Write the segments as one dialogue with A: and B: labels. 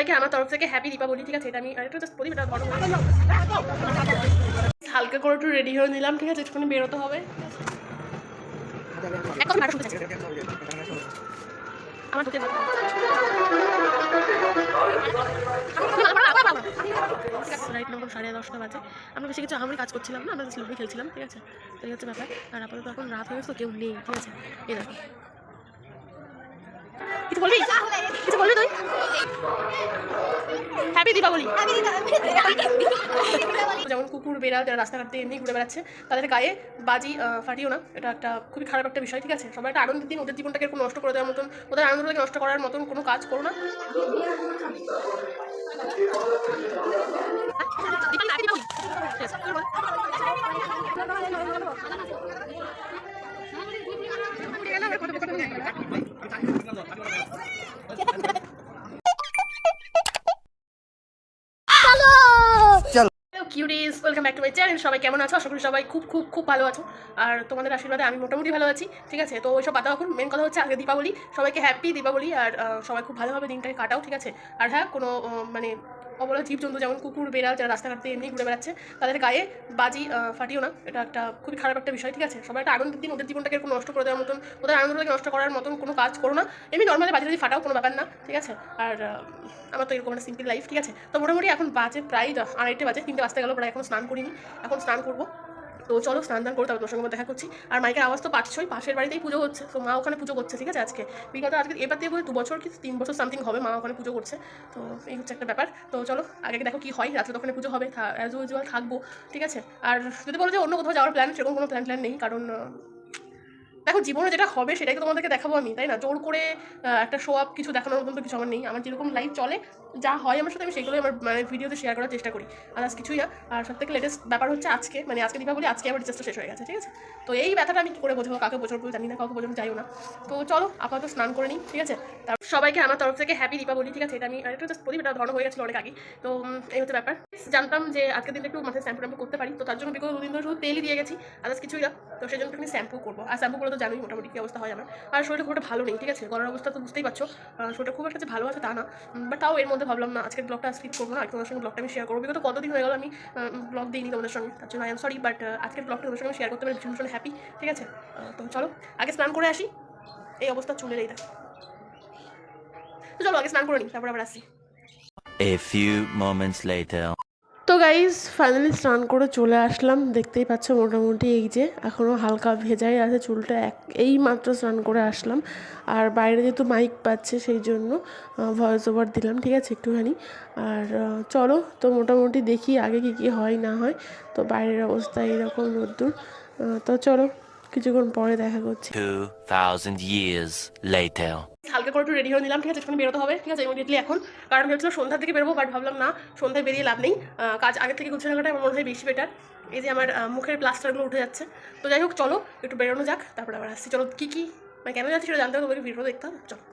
A: সবাইকে আমার তরফ থেকে হ্যাপি দীপাবলি। ঠিক আছে, এটা আমি আরেকটু জাস্ট বলি, এটা বড় হালকা করে একটু রেডি হয়ে নিলাম। ঠিক আছে, একটুখানি বেরোতে হবে। আমার রাইট নম্বর 10:30 বাজে। আমরা বেশি কিছু আমি কাজ করছিলাম না, আমরা লুডো খেলছিলাম। ঠিক আছে, তো এই হচ্ছে ব্যাপার। আর আপাতত এখন রাত হয়ে গেছে, কেউ নেই। ঠিক আছে, এই দেখো কিছু বলবি, কিছু বলবি তুই? হ্যাপি দীপাবলি। যেমন কুকুর বেড়াল যারা রাস্তাঘাট দিয়ে এমনি ঘুরে বেড়াচ্ছে, তাদের গায়ে বাজি ফাটিও না। এটা একটা খুবই খারাপ একটা বিষয়। ঠিক আছে, সবাই একটা আনন্দের দিন, ওদের জীবনটাকে কোনো নষ্ট করে দেওয়ার মতন, ওদের আনন্দটাকে নষ্ট করার মতন কোনো কাজ করো না। কিউরিজ, welcome back to my channel. সবাই কেমন আছো? আশা করি সবাই খুব খুব খুব ভালো আছো। আর তোমাদের আশীর্বাদে আমি মোটামুটি ভালো আছি। ঠিক আছে, তো ওইসব বাদ দাও এখন। মেন কথা হচ্ছে আগে দীপাবলি, সবাইকে হ্যাপি দীপাবলি। আর সবাই খুব ভালোভাবে দিনটাকে কাটাও। ঠিক আছে, আর হ্যাঁ, কোনো মানে অবলা জীবজন্তু যেমন কুকুর বেড়াল যারা রাস্তাঘাট দিয়ে এমনি ঘুরে বেড়াচ্ছে, তাদের গায়ে বাজি ফাটিও না। এটা একটা খুবই খারাপ একটা বিষয়। ঠিক আছে, সবাই একটা আনন্দের দিন, ওদের জীবনটাকে কোনো নষ্ট করে দেওয়ার মতন, ওদের আনন্দটাকে নষ্ট করার মতন কোনো কাজ করো না। এমনি নর্মালি বাজি যদি ফাটাও, কোনো ব্যাপার না। ঠিক আছে, আর আমার তো এরকম একটা সিম্পল লাইফ। ঠিক আছে, তো মোটামুটি এখন বাজে প্রায় 2:30 বাজে, 3টে বাজতে গেল প্রায়। এখন স্নান করিনি, এখন স্নান করবো। তো চলো স্নান দান করো, তারপর তোর সঙ্গে দেখা করছি। আর মাইকের আওয়াজ তো পাচ্ছই, পাশের বাড়িতেই পুজো হচ্ছে। তো মা ওখানে পুজো করছে। ঠিক আছে, আজকে বিগত আজকে এবার দিয়ে 2 বছর কি 3 বছর সামথিং হবে মা ওখানে পুজো করছে। তো এই হচ্ছে একটা ব্যাপার। তো চলো আগে দেখো কি হয়। রাত্রে ওখানে পুজো হবে, অ্যাজ ইউজুয়াল থাকবো। ঠিক আছে, আর যদি বলো যে অন্য কোথাও যাওয়ার প্ল্যান, সেরকম কোনো প্ল্যান নেই। কারণ দেখো, জীবনে যেটা হবে সেটাই তো তোমাদেরকে দেখাবো আমি, তাই না? জোর করে একটা শো আপ কিছু দেখানোর মতন তো কিছু আমার নেই। আমার যেরকম লাইফ চলে, যা হয় আমার সাথে, আমি সেগুলোই আমার মানে ভিডিওতে শেয়ার করার চেষ্টা করি। আর আজ কিছুই না। আর সব থেকে লেটেস্ট ব্যাপার হচ্ছে আজকে, মানে আজকে দীপাবলি, আজকে আমার রিচার্জটা শেষ হয়ে গেছে। ঠিক আছে, তো এই ব্যথাটা আমি কী করে বোঝাবো, কাকে বোঝাবো জানি না, কাউকে বোঝানো যাইও না। তো চলো আপাতত স্নান করে নিই। ঠিক আছে, তারপর সবাইকে আমার তরফ থেকে হ্যাপি দীপাবলি। ঠিক আছে, এটা আমি আরেকটু জাস্ট বলি, এটা ধরো হয়ে গেছিলো অনেক আগে। তো এই হচ্ছে ব্যাপার। জানতাম যে আজকের দিনটা একটু মাথায় শ্যাম্পু ট্যাম্পু করতে পারি, তো তার জন্য বিগত 2 দিন ধরে শুধু তেলই দিয়ে গেছি, আদার্স কিছুই না। তো সেই জন্য আমি শ্যাম্পু করবো। আর শ্যাম্পু করে তো জানোই মোটামুটি কী অবস্থা হয় আমার। আর শরীরটা খুব একটা ভালো নেই। ঠিক আছে, গলার অবস্থা তো বুঝতেই পারছো। শরীরটা খুব একটা যে ভালো আছে তা না, বাট তাও এর মধ্যে ভাবলাম না আজকের ব্লগটা স্কিপ করবো না, তোমাদের সঙ্গে ব্লগটা আমি শেয়ার করবো। বিগত কতদিন হয়ে গেল আমি ব্লগ দিইনি তোমাদের সঙ্গে, তার জন্য আই এম সরি। বাট আজকের ব্লগটা তোমাদের সঙ্গে শেয়ার করতে পারি, ভীষণ ভীষণ হ্যাপি। ঠিক আছে, তো চলো আগে স্নান করে আসি। এই অবস্থা চুলের এইটা, তো চলো আগে স্নান করে নিই, তারপর আবার আসি।
B: A few moments later.
A: তো গাইজ ফাইনালি স্নান করে চলে আসলাম। দেখতেই পাচ্ছ মোটামুটি এই যে এখনও হালকা ভেজাই আছে চুলটা, এই মাত্র স্নান করে আসলাম। আর বাইরে যেহেতু মাইক পাচ্ছে সেই জন্য ভয়েস ওভার দিলাম। ঠিক আছে, একটুখানি। আর চলো তো মোটামুটি দেখি আগে কী হয় না হয়। তো বাইরের অবস্থা এইরকম রোদ্দুর। তো চলো কিছুক্ষণ পরে দেখা করছি।
B: 2000 years later.
A: হালকা করে একটু রেডি হয়ে নিলাম। ঠিক আছে, একটুখানি বেরোতে হবে। ঠিক আছে, ইমিডিয়েটলি এখন। কারণ ভেবেছিলাম সন্ধ্যার দিকে বেরোবো, বাট ভাবলাম না, সন্ধ্যায় বেরিয়ে লাভ নেই। কাজ আগের থেকে গুছিয়ে রাখাটাই আমার মনে হয় বেশি বেটার। এই যে আমার মুখের প্লাস্টারগুলো উঠে যাচ্ছে। তো যাই হোক, চলো একটু বেরোনো যাক, তারপরে আবার আসছি। চলো কী মানে কেন যাচ্ছি সেটা জানতে হবে, তোমাকে ভিডিও দেখতে হবে। চলো।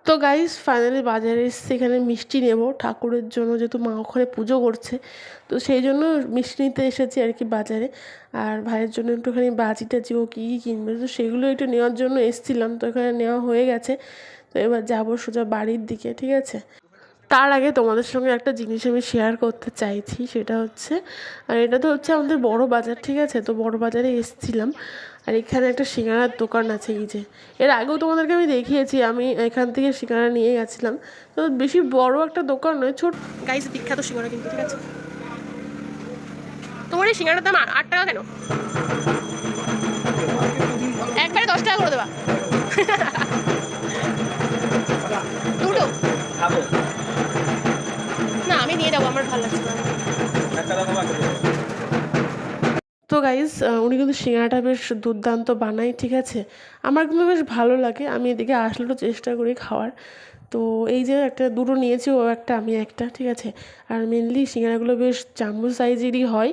A: তো গাইস ফাইনালি বাজারে এসেছি, এখানে মিষ্টি নেব ঠাকুরের জন্য, যেহেতু মা ওখানে পুজো করছে। তো সেই জন্য মিষ্টি নিতে এসেছি আর কি বাজারে। আর ভাইয়ের জন্য একটুখানি বাজি টাজি ও কী কিনবে, তো সেগুলো একটু নেওয়ার জন্য এসেছিলাম। তো এখানে নেওয়া হয়ে গেছে। তো এবার যাবো সোজা বাড়ির দিকে। ঠিক আছে, তার আগে তোমাদের সঙ্গে একটা জিনিস আমি শেয়ার করতে চাইছি, সেটা হচ্ছে, আর এটা তো হচ্ছে আমাদের বড় বাজার। ঠিক আছে, তো বড় বাজারে এসেছিলাম। আর এখানে একটা সিঙ্গারার দোকান আছে। এই যে এর আগেও তোমাদেরকে আমি দেখিয়েছি, আমি এখান থেকে সিঙ্গারা নিয়ে গেছিলাম। তো বেশি বড় একটা দোকান নয়, ছোট। গাইস বিখ্যাত সিঙ্গারা কিন্তু। ঠিক আছে, তোমার এই সিঙ্গারার দাম 8 টাকা কেন? একবারে 10 টাকা করে দেবা? দুটো না, আমি নিয়ে যাবো, আমার ভালো লাগছে না। তো গাইজ উনি কিন্তু সিঙ্গারাটা বেশ দুর্দান্ত বানায়। ঠিক আছে, আমার কিন্তু বেশ ভালো লাগে, আমি এদিকে আসলে তো চেষ্টা করি খাওয়ার। তো এই যে একটা দুটো নিয়েছি, ও একটা আমি একটা। ঠিক আছে, আর মেনলি সিঙ্গারাগুলো বেশ জাম্বো সাইজেরই হয়।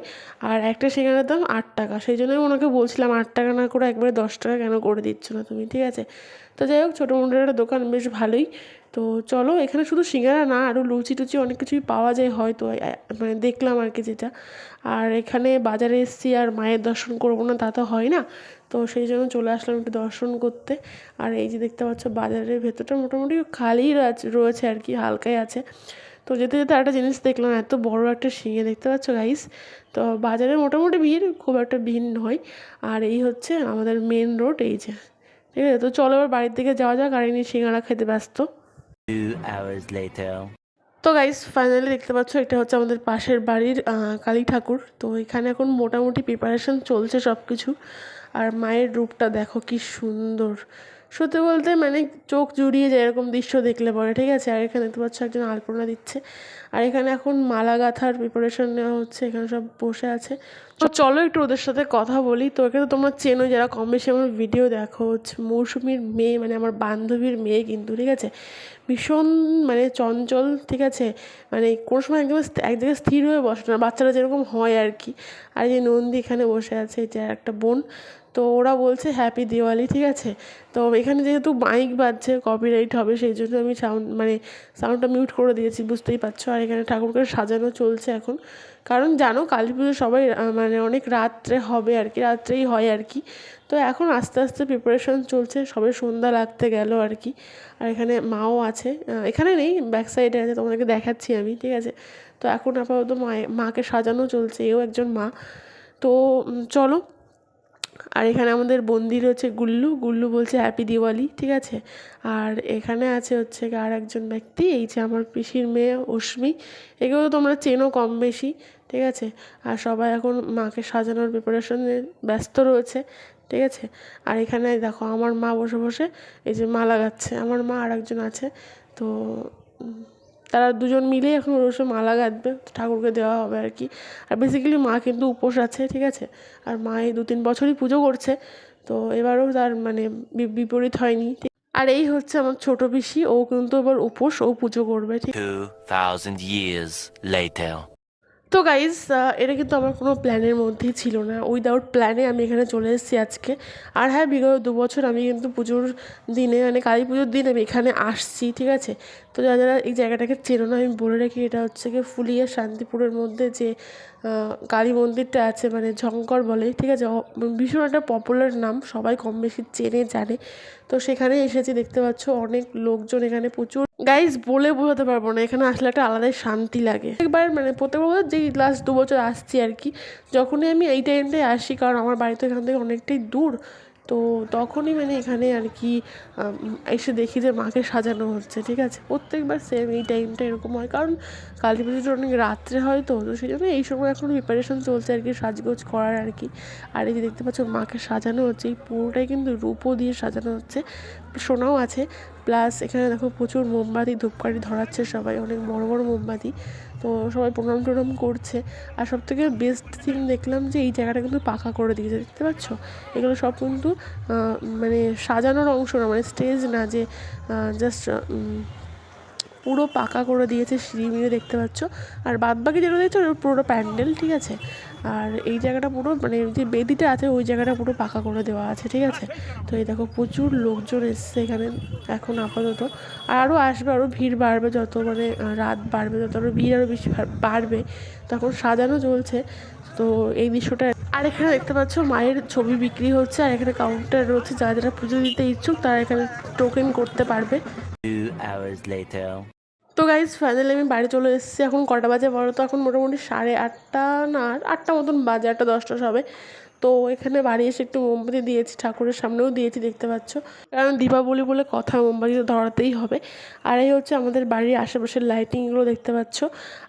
A: আর একটা সিঙ্গারার দাম 8 টাকা। সেই জন্য আমি ওনাকে বলছিলাম 8 টাকা না করে একবারে 10 টাকা কেন করে দিচ্ছ না তুমি। ঠিক আছে, তো যাই হোক, ছোটো মোটো একটা দোকান, বেশ ভালোই। তো চলো, এখানে শুধু সিঙ্গারা না, আরও লুচি টুচি অনেক কিছুই পাওয়া যায় হয়তো, মানে দেখলাম আর কি যেটা। আর এখানে বাজারে এসেছি আর মায়ের দর্শন করবো না তা তো হয় না। তো সেই জন্য চলে আসলাম একটু দর্শন করতে। আর এই যে দেখতে পাচ্ছ বাজারের ভেতরটা মোটামুটি খালিই রয়েছে আর কি, হালকাই আছে। তো যেতে যেতে একটা জিনিস দেখলাম, এত বড় একটা শিঙে, দেখতে পাচ্ছ গাইস। তো বাজারে মোটামুটি ভিড়, খুব একটা ভিড় নয়। আর এই হচ্ছে আমাদের মেন রোড, এই যে, ঠিক আছে। তো চলো এবার বাড়ির দিকে যাওয়া যাক, আর এমনি সিঙ্গারা খেতে ব্যস্ত।
B: 2 hours later.
A: তো গাইস ফাইনালি দেখতে পাচ্ছ এটা হচ্ছে আমাদের পাশের বাড়ির কালী ঠাকুর। তো এখানে এখন মোটামুটি প্রিপারেশন চলছে সব কিছু। আর মায়ের রূপটা দেখো কি সুন্দর, সত্যি বলতে মানে চোখ জুড়িয়ে যায় এরকম দৃশ্য দেখলে পরে, ঠিক আছে। আর এখানে দেখতে পাচ্ছ একজন আলপনা দিচ্ছে, আর এখানে এখন মালা গাঁথার প্রিপারেশন নেওয়া হচ্ছে, এখানে সব বসে আছে। তো চলো একটু ওদের সাথে কথা বলি। তো এখানে তোমরা চেনো যারা কম বেশি আমার ভিডিও দেখো, হচ্ছে মৌসুমীর মেয়ে, মানে আমার বান্ধবীর মেয়ে কিন্তু, ঠিক আছে। ভীষণ মানে চঞ্চল, ঠিক আছে। মানে কোনো সময় একদম এক জায়গায় স্থির হয়ে বসে না, বাচ্চারা যেরকম হয় আর কি। আর যে নন্দী এখানে বসে আছে, এই যে একটা বোন। তো ওরা বলছে হ্যাপি দিওয়ালি, ঠিক আছে। তো এখানে যেহেতু মাইক বাজছে, কপিরাইট হবে, সেই জন্য আমি সাউন্ডটা মিউট করে দিয়েছি, বুঝতেই পারছো। আর এখানে ঠাকুরকে সাজানো চলছে এখন, কারণ জানো কালী পুজো সবাই মানে অনেক রাত্রে হবে আর কি, রাত্রেই হয় আর কি। তো এখন আস্তে আস্তে প্রিপারেশন চলছে, সবে সন্ধ্যা লাগতে গেল আর কি। আর এখানে মাও আছে, এখানে নেই, ব্যাক সাইডে আছে, তোমাদেরকে দেখাচ্ছি আমি, ঠিক আছে। তো এখন আপাতত মাকে সাজানো চলছে, এও একজন মা। তো চলো। আর এখানে আমাদের বন্দি রয়েছে গুল্লু, গুল্লু বলছে হ্যাপি দিওয়ালি, ঠিক আছে। আর এখানে আছে হচ্ছে আর একজন ব্যক্তি, এই যে আমার পিসির মেয়ে অশ্মি, এগুলো তোমরা চেনো কম বেশি, ঠিক আছে। আর সবাই এখন মাকে সাজানোর প্রিপারেশনে ব্যস্ত রয়েছে, ঠিক আছে। আর এখানে দেখো আমার মা বসে বসে এই যে মালা গাচ্ছে, আমার মা আর একজন আছে। তো তারা দুজন মিলেই এখন বসে মালা গাঁথবে, ঠাকুরকে দেওয়া হবে আর কি। আর বেসিক্যালি মা কিন্তু উপোস আছে, ঠিক আছে। আর মা এই 2-3 বছরই পুজো করছে, তো এবারও তার মানে বিপরীত হয়নি। আর এই হচ্ছে আমার ছোট পিসি, ও কিন্তু এবার উপোস, ও পুজো করবে, ঠিক।
B: 2000 years later.
A: তো গাইজ এটা কিন্তু আমার কোনো প্ল্যানের মধ্যেই ছিল না, উইদাউট প্ল্যানে আমি এখানে চলে এসেছি আজকে। আর হ্যাঁ, বিগত 2 বছর আমি কিন্তু পুজোর দিনে, মানে কালী পুজোর দিন আমি এখানে আসছি, ঠিক আছে। তো যারা যারা এই জায়গাটাকে চেনো না, আমি বলে রাখি, এটা হচ্ছে গিয়ে ফুলিয়া শান্তিপুরের মধ্যে যে কালী মন্দিরটা আছে, মানে ঝঙ্কর বলে, ঠিক আছে। ভীষণ একটা পপুলার নাম, সবাই কম বেশি চেনে জানে। তো সেখানে এসেছি, দেখতে পাচ্ছ অনেক লোকজন এখানে প্রচুর। গাইজ বলে বোঝাতে পারবো না, এখানে আসলে একটা আলাদাই শান্তি লাগে। একবার মানে প্রত্যেক বছর যেই লাস্ট 2 বছর আসছি আর কি, যখনই আমি এই টাইমটায় আসি, কারণ আমার বাড়ি তো এখান থেকে অনেকটাই দূর। তো তখনই মানে এখানে আর কি এসে দেখি যে মাকে সাজানো হচ্ছে, ঠিক আছে। প্রত্যেকবার সেম এই টাইমটা এরকম হয়, কারণ কালী পুজোটা অনেক রাত্রে হয়, তো তো সেই জন্য এই সময় এখন প্রিপারেশন চলছে আর কি, সাজগোজ করার আর কি। আর এই যে দেখতে পাচ্ছ মাকে সাজানো হচ্ছে, এই পুরোটাই কিন্তু রূপো দিয়ে সাজানো হচ্ছে, সোনাও আছে। প্লাস এখানে দেখো প্রচুর মোমবাতি ধূপকাঠি ধরাচ্ছে সবাই, অনেক বড় বড় মোমবাতি। তো সবাই প্রণাম টনাম করছে। আর সবথেকে বেস্ট থিং দেখলাম যে এই জায়গাটা কিন্তু পাকা করে দিয়েছে, দেখতে পাচ্ছ। এগুলো সব কিন্তু মানে সাজানোর অংশ না, মানে স্টেজ না, যে জাস্ট পুরো পাকা করে দিয়েছে, সিঁড়ি মিড়ে দেখতে পাচ্ছ। আর বাদবাকি যেটা দেখছো পুরোটা প্যান্ডেল, ঠিক আছে। আর এই জায়গাটা পুরো মানে যে বেদিটা আছে ওই জায়গাটা পুরো পাকা করে দেওয়া আছে, ঠিক আছে। তো এই দেখো প্রচুর লোকজন এসছে এখানে এখন আপাতত। আর আরও আসবে, আরও ভিড় বাড়বে, যত মানে রাত বাড়বে তত আরও ভিড় আরও বেশি বাড়বে। তখন সাজানো চলছে। তো এই দৃশ্যটা। আর এখানে দেখতে পাচ্ছ মায়ের ছবি বিক্রি হচ্ছে, আর এখানে কাউন্টার রয়েছে, যারা যারা পুজো দিতে ইচ্ছুক তারা এখানে টোকেন করতে পারবে।
B: 2 hours later.
A: তো গাইজ ফাইনালি আমি বাড়ি চলে এসেছি। এখন কটা বাজে বলো তো? এখন মোটামুটি 8:30 না, 8টা মতন বাজে, 8টা 10টা সবে। তো এখানে বাড়ি এসে একটু মোমবাতি দিয়েছি, ঠাকুরের সামনেও দিয়েছি, দেখতে পাচ্ছ। কারণ দীপাবলি বলে কথা, মোমবাতি তো ধরাতেই হবে। আর এই হচ্ছে আমাদের বাড়ির আশেপাশের লাইটিংগুলো, দেখতে পাচ্ছ।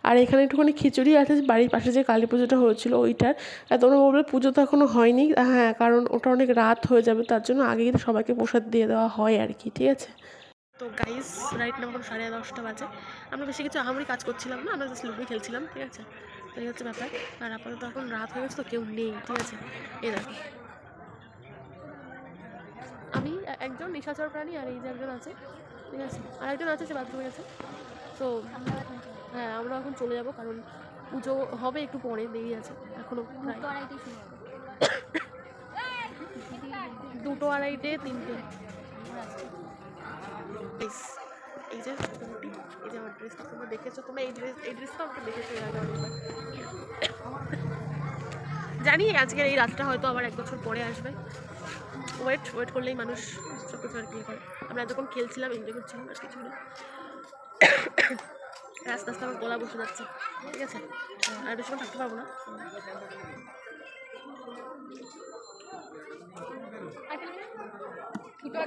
A: আর এখানে একটুখানি খিচুড়ি আছে, বাড়ির পাশে যে কালী পুজোটা হয়েছিল ওইটার। তোমরা বলবে পুজো তো এখনও হয়নি, হ্যাঁ, কারণ ওটা অনেক রাত হয়ে যাবে, তার জন্য আগেই সবাইকে প্রসাদ দিয়ে দেওয়া হয় আর কি, ঠিক আছে। তো গাইস রাইট নাও এখন 10:30 বাজে। আমরা বেশি কিছু আহামরি কাজ করছিলাম না, আমরা জাস্ট লুডো খেলছিলাম, ঠিক আছে। তো এই হচ্ছে ব্যাপার। আর আপাতত এখন রাত হয়ে গেছে, তো কেউ নেই, ঠিক আছে। এই দেখো আমি একজন নিশাচর প্রাণী, আর এই যে একজন আছে, ঠিক আছে। আর একজন আছে, সে বাথরুমে গেছে। তো হ্যাঁ, আমরা এখন চলে যাব, কারণ পুজো হবে একটু পরে, দেরি আছে এখনও প্রায় 2টো 2:30 3টে। এই যে এই যে আমার ড্রেসটা তোমরা দেখেছো, তোমরা এই ড্রেসটা আমাকে দেখেছো এর আগে অনেকবার। জানি আজকের এই রাতটা হয়তো আবার 1 বছর পরে আসবে। ওয়েট করলেই মানুষ সব কিছু আর কি করে। আমরা এতক্ষণ খেলছিলাম, এনজয় করছিলাম, আর কিছু না। আস্তে আস্তে আমার গলা বসে যাচ্ছে, ঠিক আছে, আর বেশিক্ষণ থাকতে পারবো না।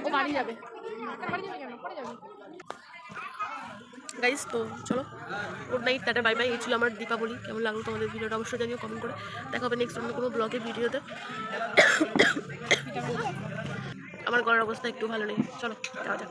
A: ও বাড়ি যাবে গাইস, তো চলো good night, tata, bye bye. এই ছিল আমার দীপাবলি। কেমন লাগলো তোমাদের ভিডিওটা অবশ্যই জানিও কমেন্ট করে। দেখা হবে নেক্সট অন্য কোনো ব্লগের ভিডিওতে। আমার গলার অবস্থা একটু ভালো নেই, চলো যাওয়া যাক।